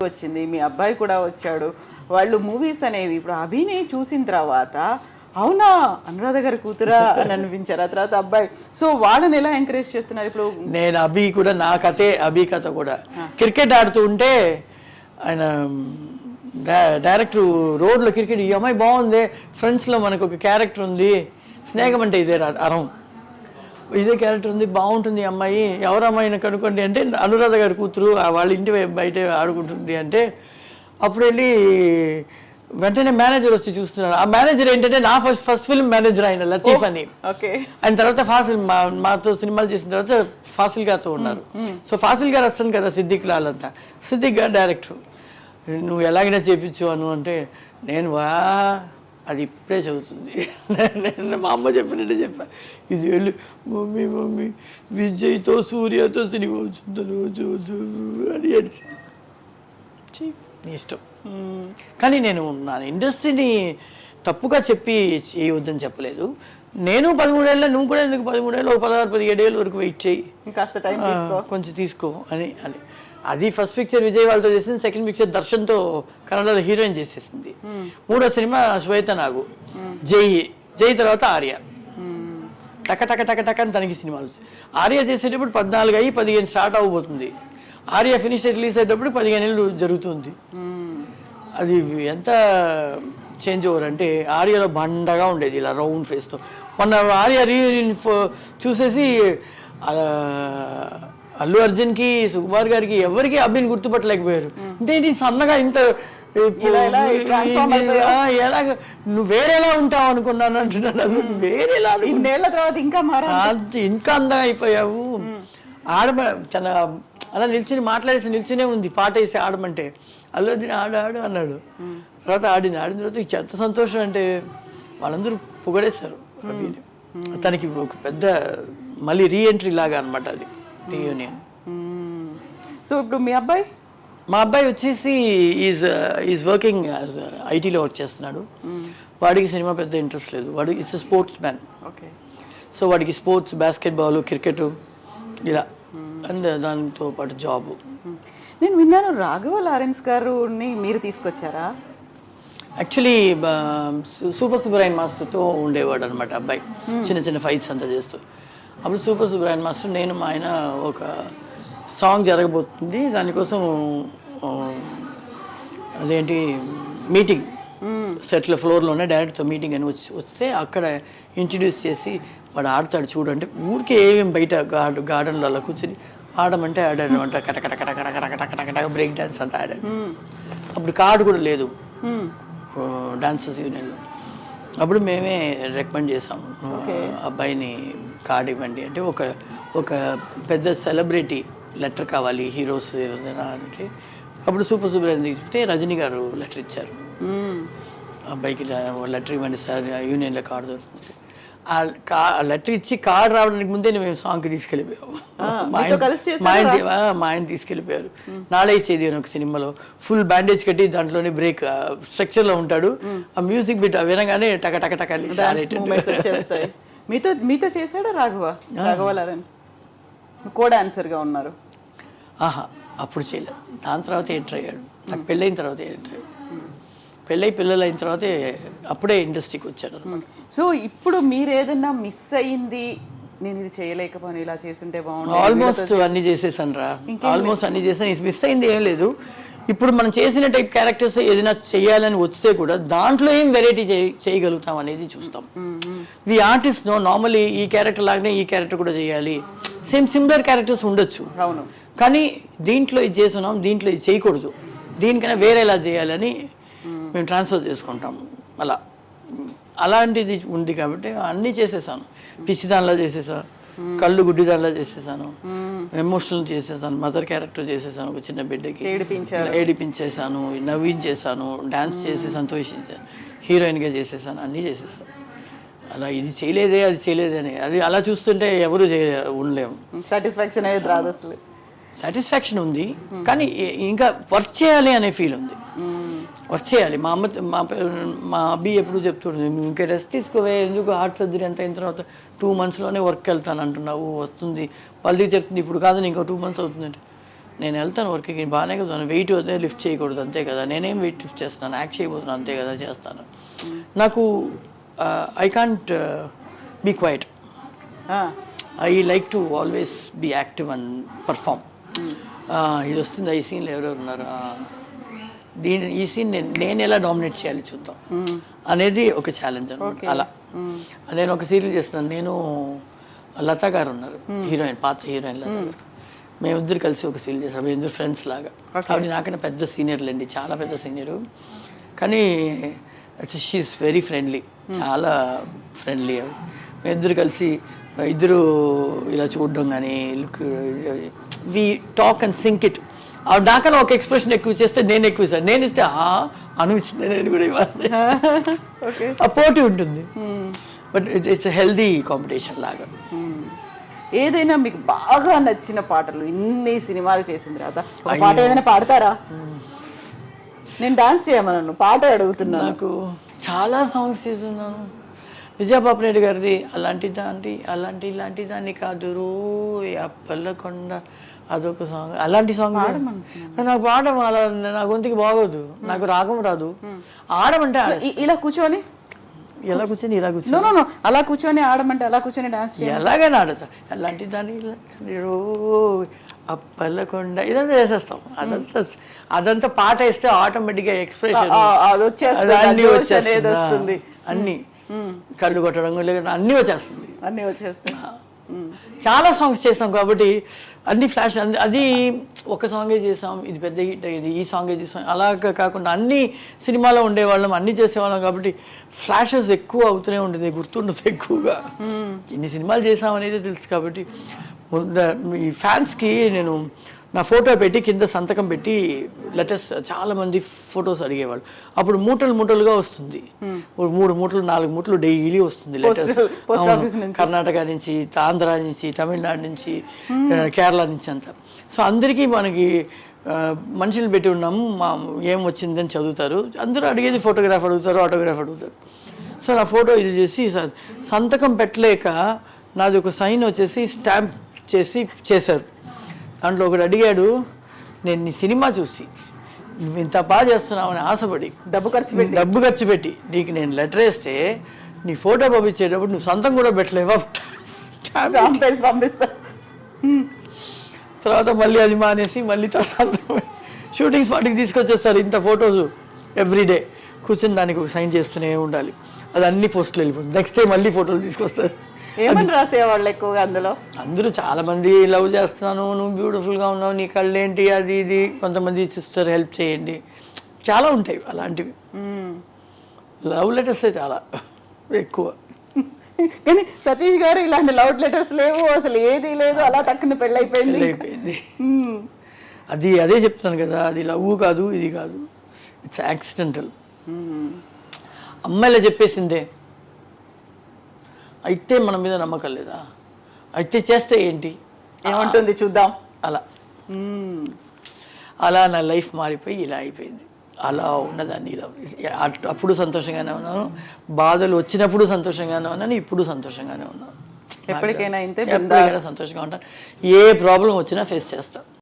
వచ్చింది, మీ అబ్బాయి కూడా వచ్చాడు. వాళ్ళు మూవీస్ అనేవి ఇప్పుడు అభిని చూసిన తర్వాత అవునా అనురాధ గారి కూతురా అని అనిపించారు. ఆ తర్వాత అబ్బాయి. సో వాళ్ళని ఎలా ఎంకరేజ్ చేస్తున్నారు ఇప్పుడు? నేను అభి కూడా నా కథే, అభి కథ కూడా. క్రికెట్ ఆడుతూ ఉంటే ఆయన డైరెక్టర్ రోడ్లో క్రికెట్, ఈ అమ్మాయి బాగుంది, ఫ్రెండ్స్లో మనకు ఒక క్యారెక్టర్ ఉంది, స్నేహం అంటే ఇదే అరం, ఇదే క్యారెక్టర్ ఉంది, బాగుంటుంది ఈ అమ్మాయి, ఎవరు అమ్మాయిని కనుక్కోండి అంటే అనురాధ గారి కూతురు, వాళ్ళ ఇంటి బయట ఆడుకుంటుంది అంటే అప్పుడు వెళ్ళి వెంటనే మేనేజర్ వచ్చి చూస్తున్నారు. ఆ మేనేజర్ ఏంటంటే నా ఫస్ట్ ఫిల్మ్ మేనేజర్ ఆయన లతీఫ్ అని. ఆయన తర్వాత ఫాసిల్ మాతో సినిమాలు చేసిన తర్వాత ఫాసిల్ గారితో ఉన్నారు. సో ఫాసిల్ గారు వస్తుంది కదా సిద్దిక్ లాల్ అంతా, సిద్దిక్ గారు డైరెక్టర్. నువ్వు ఎలాగైనా చేయించు అను అంటే నేను అది ఇప్పుడే చదువుతుంది, నేను మా అమ్మ చెప్పినట్టే చెప్పాను, ఇది వెళ్ళి మమ్మీ మమ్మీ విజయ్తో సూర్యతో సినిమా వచ్చింది రోజు అని నీ ఇష్టం. కానీ నేను నా ఇండస్ట్రీని తప్పుగా చెప్పి చేయవద్దని చెప్పలేదు. నేను 13 ఏళ్ళ, నువ్వు కూడా ఎందుకు 13 ఏళ్ళు, 16, 17 ఏళ్ళ వరకు వెయిట్ చేయి, కొంచెం తీసుకో అని అని. అది ఫస్ట్ పిక్చర్ విజయ్ వాళ్ళతో చేసింది. సెకండ్ పిక్చర్ దర్శన్తో కన్నడలో హీరోయిన్ చేసేసింది. మూడో సినిమా శ్వేత నాగు, జై తర్వాత ఆర్య. టక టక టక టక అని తనకి సినిమాలు. ఆర్య చేసేటప్పుడు 14 అయ్యి 15 స్టార్ట్ అవ్వబోతుంది. ఆర్య ఫినిష్ రిలీజ్ అయ్యేటప్పుడు 15 ఏళ్ళు జరుగుతుంది. అది ఎంత చేంజ్ ఓవర్ అంటే ఆర్యలో బండగా ఉండేది ఇలా రౌండ్ ఫేస్తో. మొన్న ఆర్య రీయూనియన్ చూసేసి అల్లు అర్జున్కి, సుకుమార్ గారికి ఎవరికి అభిని గుర్తుపట్టలేకపోయారు. అంటే ఇది సన్నగా ఇంత ఎలాగ నువ్వు వేరేలా ఉంటావు అనుకున్నాను అంటున్నాను. వేరేలా తర్వాత ఇంకా ఇంకా అందంగా అయిపోయావు. చాలా అలా నిల్చుని మాట్లాడేసి నిల్చునే ఉంది, పాట వేసి ఆడమంటే అల్లు అర్జున్ ఆడు అన్నాడు. తర్వాత ఆడిన తర్వాత ఎంత సంతోషం అంటే వాళ్ళందరూ పొగడేశారు అభిని. తనకి ఒక పెద్ద మళ్ళీ రీఎంట్రీ లాగా అనమాట అది, రీయూనియన్. సో ఇప్పుడు మీ అబ్బాయి? మా అబ్బాయి వచ్చేసి ఈజ్ వర్కింగ్ ఐటీలో వర్క్ చేస్తున్నాడు. వాడికి సినిమా పెద్ద ఇంట్రెస్ట్ లేదు, వాడు ఇట్స్ స్పోర్ట్స్ మ్యాన్. సో వాడికి స్పోర్ట్స్, బాస్కెట్బాల్, క్రికెట్ ఇలా అండ్ దాంతో పాటు జాబ్. నేను విన్నాను రాఘవ లారెన్స్ గారుని మీరు తీసుకొచ్చారా? యాక్చువల్లీ సూపర్ సుబ్రహ్మణ్యం మాస్టర్తో ఉండేవాడు అనమాట అబ్బాయి, చిన్న చిన్న ఫైట్స్ అంతా చేస్తూ. అప్పుడు సూపర్ సుబ్రహ్మణ్యం మాస్టర్, నేను మా ఆయన ఒక సాంగ్ జరగబోతుంది, దానికోసం అదేంటి మీటింగ్ సెట్లో ఫ్లోర్లోనే డైరెక్ట్తో మీటింగ్ అని వస్తే అక్కడ ఇంట్రడ్యూస్ చేసి వాడు ఆడతాడు చూడంటే ఊరికే ఏమేమి బయట గార్డెన్లో అలా కూర్చొని ఆడమంటే ఆడాడు అనమాట. కటకట కటకట కటకట కటకట బ్రేక్ డాన్స్ అంతా ఆడాడు. అప్పుడు కార్డు కూడా లేదు డాన్సర్స్ యూనియన్లో. అప్పుడు మేమే రికమెండ్ చేసాం అబ్బాయిని కార్డు ఇవ్వండి అంటే, ఒక పెద్ద సెలబ్రిటీ లెటర్ కావాలి హీరోస్ ఏదైనా అంటే. అప్పుడు సూపర్ సుబ్రహ్మణ్యం తీసుకుంటే రజనీ గారు లెటర్ ఇచ్చారు, అబ్బాయికి లెటర్ ఇవ్వండి సార్ యూనియన్లో కార్డు దొరుకుతుంది. ఆ లెటర్ ఇచ్చి కార్డు రావడానికి ముందే మేము సాంగ్కి తీసుకెళ్ళిపోయాము. మా ఆయన తీసుకెళ్ళిపోయారు. నాడే చేది అని ఒక సినిమాలో ఫుల్ బ్యాండేజ్ కట్టి దాంట్లోనే బ్రేక్ స్ట్రక్చర్లో ఉంటాడు. ఆ మ్యూజిక్ బిట్ వినగానే టక టక టక మీతో చేశాడా రాఘవ లారెన్స్? కో డాన్సర్గా ఉన్నారు. అప్పుడు చేయలేదు, దాని తర్వాత ఎంటర్ అయ్యాడు. నాకు పెళ్ళైన తర్వాత ఎంటర్ అయ్యాడు. పిల్లలు అయిన తర్వాతే అప్పుడే ఇండస్ట్రీకి వచ్చాను. సో ఇప్పుడు మీరు ఏదన్నా మిస్ అయ్యింది, నేను ఇది చేయలేకపోయాను, ఇలా చేస్తుంటే బాగుంది? ఆల్మోస్ట్ అన్ని చేసేసాను రా, ఆల్మోస్ట్ అన్ని చేసాను. మిస్ అయింది ఏం లేదు. ఇప్పుడు మనం చేసిన టైప్ క్యారెక్టర్స్ ఏదైనా చేయాలని వస్తే కూడా దాంట్లో ఏం వెరైటీ చేయగలుగుతాం అనేది చూస్తాం. ది ఆర్టిస్ట్ నో నార్మల్లీ ఈ క్యారెక్టర్ లాగానే ఈ క్యారెక్టర్ కూడా చేయాలి, సిమిలర్ క్యారెక్టర్స్ ఉండొచ్చు. అవును, కానీ దీంట్లో ఇది చేస్తున్నాం, దీంట్లో ఇది చేయకూడదు, దీనికైనా వేరేలా చేయాలని మేము ట్రాన్స్ఫర్ చేసుకుంటాము. అలాంటిది ఉంది కాబట్టి అన్నీ చేసేసాను. పిచ్చిదానిలా చేసేసాను, కళ్ళు గుడ్డిదానిలా చేసేసాను, ఎమోషనల్ చేసేసాను, మదర్ క్యారెక్టర్ చేసేసాను, ఒక చిన్న బిడ్డకి ఏడిపించేసాను, నవ్వించేసాను, డాన్స్ చేసి సంతోషించాను, హీరోయిన్గా చేసేసాను, అన్నీ చేసేసాను. అలా ఇది చేయలేదే అది చేయలేదే అని అది అలా చూస్తుంటే ఎవరు ఉండలేము. సాటిస్ఫాక్షన్ అనేది రాదు అసలు. సాటిస్ఫాక్షన్ ఉంది కానీ ఇంకా వర్క్ చేయాలి అనే ఫీల్ ఉంది. వర్క్ చేయాలి. మా అబ్బి ఎప్పుడు చెప్తుండే, ఇంకా రెస్ట్ తీసుకోవే, ఎందుకు హార్ట్ సర్జరీ అంత అయిన తర్వాత 2 monthsలోనే వర్క్ వెళ్తాను అంటున్నావు, వస్తుంది వాళ్ళకి చెప్తుంది, ఇప్పుడు కాదు ఇంకో 2 months అవుతుందంటే నేను వెళ్తాను వర్క్కి బాగానే కదా, వెయిట్ అదే లిఫ్ట్ చేయకూడదు అంతే కదా, నేనేం వెయిట్ లిఫ్ట్ చేస్తున్నాను, యాక్ట్ చేయబోతున్నాను అంతే కదా చేస్తాను. నాకు I can't be quiet. I like to always be active and perform. ఇది వస్తుంది ఈ సీన్లో ఎవరెవరు ఉన్నారు, ఈ సీన్ నేను ఎలా డామినేట్ చేయాలి చూద్దాం అనేది ఒక ఛాలెంజ్ అనమాట. అలా నేను ఒక సీరియల్ చేస్తున్నాను, నేను లతా గారు ఉన్నారు హీరోయిన్, పాత హీరోయిన్ లతా గారు, మేమిద్దరు కలిసి ఒక సీరియల్ చేస్తాం. మేమిద్దరు ఫ్రెండ్స్ లాగా. ఆవిడ నాకన్నా పెద్ద సీనియర్లు అండి, చాలా పెద్ద సీనియరు, కానీ షీఈస్ వెరీ ఫ్రెండ్లీ, చాలా ఫ్రెండ్లీ. మేమిద్దరు కలిసి ఇద్దరు ఇలా చూడడం కానీ look, we talk and sync it. ఆవిడ నాకన్నా ఒక ఎక్స్ప్రెషన్ ఎక్కువ చేస్తే నేను ఎక్కువ ఇస్తాను, నేను ఇస్తే అనిపించింది నేను కూడా ఇవ్వాలి, ఆ పోటీ ఉంటుంది. బట్ ఇట్స్ హెల్దీ కాంపిటీషన్ లాగా. ఏదైనా మీకు బాగా నచ్చిన పాటలు, ఇన్ని సినిమాలు చేసిన తర్వాత ఒక పాట ఏదైనా పాడతారా? నేను డాన్స్ చేయమన్నాను, పాట అడుగుతున్నాను. నాకు చాలా సాంగ్స్ చేస్తున్నాను. విజయపాపరెడ్డి గారిది అలాంటి ఇలాంటి దాన్ని కాదు రో అప్పల్లకొండ, అదొక సాంగ్. అలాంటి సాంగ్ నాకు పాడడం అలా నా గొంతుకి బాగోదు, నాకు రాగం రాదు. ఆడమంటే ఇలా కూర్చొని ఎలా కూర్చొని ఇలా కూర్చొని అలా కూర్చొని ఆడమంటే అలా కూర్చొని డాన్స్ ఎలాగైనా ఆడతా. అలాంటి దాన్ని రో అప్పల్లకొండ ఇదంతా చేసేస్తాం. అదంతా పాట వేస్తే ఆటోమేటిక్గా ఎక్స్ప్రెషన్ అన్నీ వచ్చేస్తుంది, అన్నీ కళ్ళు కొట్టడం అన్నీ వచ్చేస్తాయి. చాలా సాంగ్స్ చేస్తాం కాబట్టి అన్ని ఫ్లాష్, అది ఒక సాంగే చేసాం, ఇది పెద్ద హిట్ అయ్యేది, ఈ సాంగే చేసాం, అలా కాకుండా అన్ని సినిమాలో ఉండేవాళ్ళం, అన్నీ చేసేవాళ్ళం కాబట్టి ఫ్లాషెస్ ఎక్కువ అవుతూనే ఉంటుంది, గుర్తుండదు ఎక్కువగా. ఇన్ని సినిమాలు చేసాం అనేది తెలుసు కాబట్టి ఈ ఫ్యాన్స్కి నేను నా ఫోటో పెట్టి కింద సంతకం పెట్టి లెటర్స్, చాలామంది ఫొటోస్ అడిగేవాళ్ళు. అప్పుడు మూటలుగా వస్తుంది, 3 మూటలు 4 మూటలు డైలీ వస్తుంది లెటర్స్. కర్ణాటక నుంచి, ఆంధ్ర నుంచి, తమిళనాడు నుంచి, కేరళ నుంచి అంతా. సో అందరికీ మనకి మనుషులు పెట్టి ఉన్నాము, ఏం వచ్చిందని చదువుతారు. అందరూ అడిగేది ఫోటోగ్రాఫ్ అడుగుతారు, ఆటోగ్రాఫ్ అడుగుతారు. సో నా ఫోటో ఇది చేసి సంతకం పెట్టలేక నాది ఒక సైన్ వచ్చేసి స్టాంప్ చేశారు. దాంట్లో ఒకటి అడిగాడు, నేను నీ సినిమా చూసి నువ్వు ఇంత బాగా చేస్తున్నావు అని ఆశపడి డబ్బు ఖర్చు పెట్టి నీకు నేను లెటర్ వేస్తే నీ ఫోటో పంపించేటప్పుడు నువ్వు సంతం కూడా పెట్టలేవా, పంపిస్తా. తర్వాత మళ్ళీ అది మానేసి మళ్ళీ షూటింగ్ స్పాట్కి తీసుకొచ్చేస్తారు. ఇంత ఫొటోస్ ఎవ్రీడే కూర్చొని దానికి ఒక సైన్ చేస్తూనే ఉండాలి. అది అన్ని పోస్టులు వెళ్ళిపోతుంది. నెక్స్ట్ డే మళ్ళీ ఫోటోలు తీసుకొస్తారు. ఏమని రాసేవాళ్ళు ఎక్కువగా అందులో? అందరూ చాలామంది లవ్ చేస్తున్నాను, నువ్వు బ్యూటిఫుల్గా ఉన్నావు, నీ కళ్ళు ఏంటి, అది ఇది. కొంతమంది సిస్టర్ హెల్ప్ చేయండి, చాలా ఉంటాయి అలాంటివి. లవ్ లెటర్సే చాలా ఎక్కువ. కానీ సతీష్ గారు ఇలాంటి లవ్ లెటర్స్ లేవు, అసలు ఏది లేదు, అలా తక్కువ పెళ్ళైపోయింది. అదే చెప్తాను కదా, అది లవ్ కాదు, ఇది కాదు, ఇట్స్ యాక్సిడెంటల్. అమ్మాయిలా చెప్పేసిందే అయితే మన మీద నమ్మకం లేదా, అయితే చేస్తే ఏంటి, ఏమంటుంది చూద్దాం, అలా నా లైఫ్ మారిపోయి ఇలా అయిపోయింది. అలా ఉన్నదాన్ని ఇలా అప్పుడు సంతోషంగానే ఉన్నాను, బాధలు వచ్చినప్పుడు సంతోషంగానే ఉన్నాను, ఇప్పుడు సంతోషంగానే ఉన్నాను. ఎప్పటికైనా సంతోషంగా ఉంటాను. ఏ ప్రాబ్లం వచ్చినా ఫేస్ చేస్తాను.